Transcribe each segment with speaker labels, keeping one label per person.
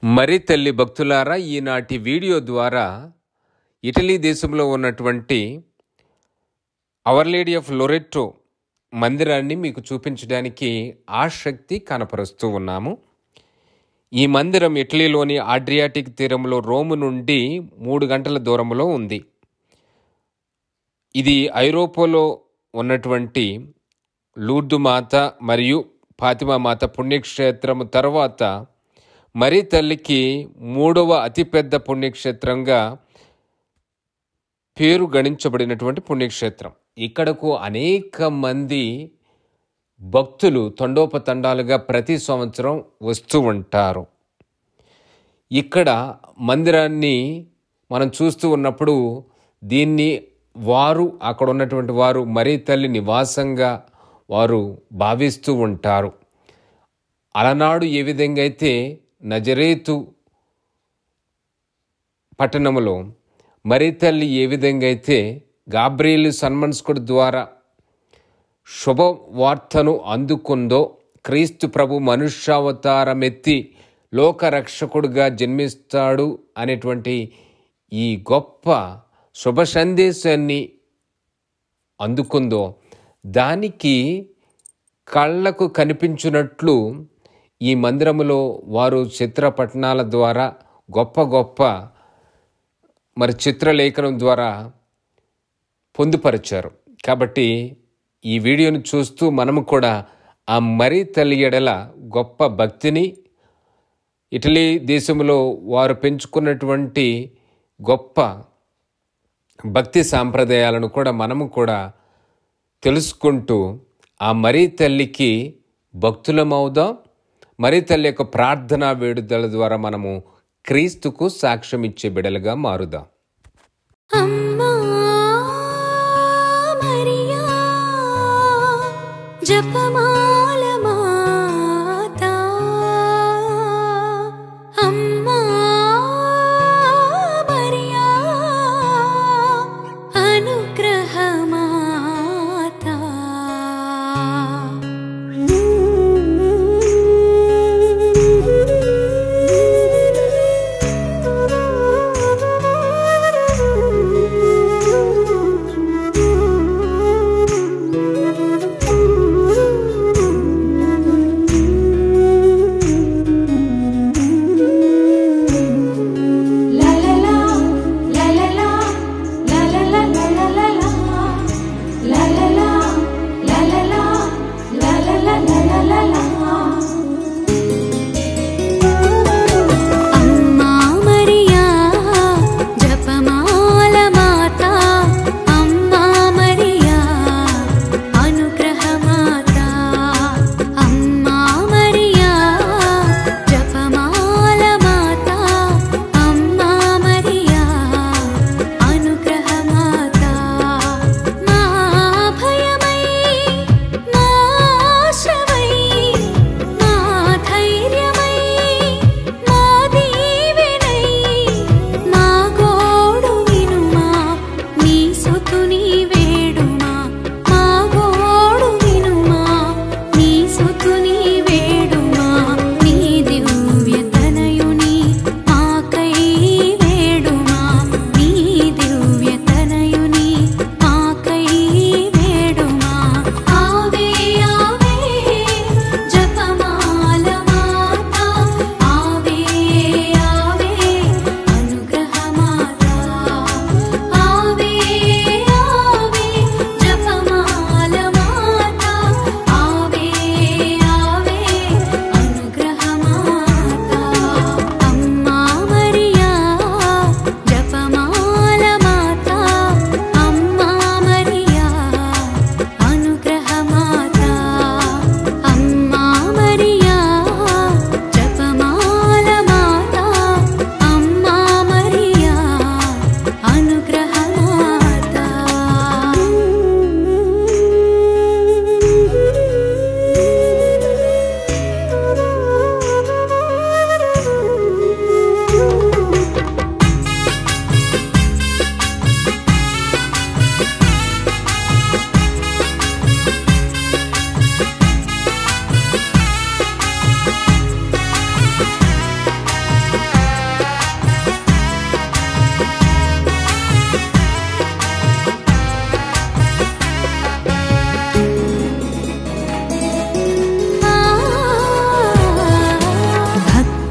Speaker 1: మరి తల్లి భక్తులారా, ఈనాటి వీడియో ద్వారా ఇటలీ దేశంలో ఉన్నటువంటి అవర్ లేడీ ఆఫ్ లోరెట్టో మందిరాన్ని మీకు చూపించడానికి ఆసక్తి కనపరుస్తూ ఉన్నాము. ఈ మందిరం ఇటలీలోని ఆడ్రియాటిక్ తీరంలో రోము నుండి 3 గంటల దూరంలో ఉంది. ఇది ఐరోపాలో ఉన్నటువంటి లూర్దు మాత మరియు ఫాతిమా మాత పుణ్యక్షేత్రము తర్వాత మరి తల్లికి 3వ అతిపెద్ద పుణ్యక్షేత్రంగా పేరు గణించబడినటువంటి పుణ్యక్షేత్రం. ఇక్కడకు అనేక మంది భక్తులు తండోపతండాలుగా ప్రతి సంవత్సరం వస్తూ ఉంటారు. ఇక్కడ మందిరాన్ని మనం చూస్తూ ఉన్నప్పుడు దీన్ని అక్కడ ఉన్నటువంటి వారు మరి తల్లి నివాసంగా వారు భావిస్తూ ఉంటారు. అలనాడు ఏ విధంగా అయితే నజరేతు పట్టణంలో మరి తల్లి ఏ విధంగా అయితే గాబ్రియేలు సన్మనస్కుడి ద్వారా శుభవార్తను అందుకుందో, క్రీస్తు ప్రభు మనుష్యావతారమెత్తి లోకరక్షకుడుగా జన్మిస్తాడు అనేటువంటి ఈ గొప్ప శుభ సందేశాన్ని అందుకుందో, దానికి కళ్ళకు కనిపించినట్లు ఈ మందిరములో వారు చిత్రపటనాల ద్వారా గొప్ప చిత్రలేఖనం ద్వారా పొందుపరిచారు. కాబట్టి ఈ వీడియోను చూస్తూ మనము కూడా ఆ మరి తల్లి ఎడల గొప్ప భక్తిని, ఇటలీ దేశంలో వారు పెంచుకున్నటువంటి గొప్ప భక్తి సాంప్రదాయాలను కూడా మనము కూడా తెలుసుకుంటూ ఆ మరి తల్లికి భక్తులమవుదాం. మరి తల్లి యొక్క ప్రార్థనా వేడుదల ద్వారా మనము క్రీస్తుకు సాక్ష్యం ఇచ్చే బిడలుగా మారుదాం.
Speaker 2: అమ్మా మరియా జపమాల మాతా, అమ్మా మరియా అనుగ్రహ మాతా.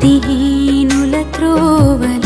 Speaker 2: భక్తిహీనుల త్రోవలో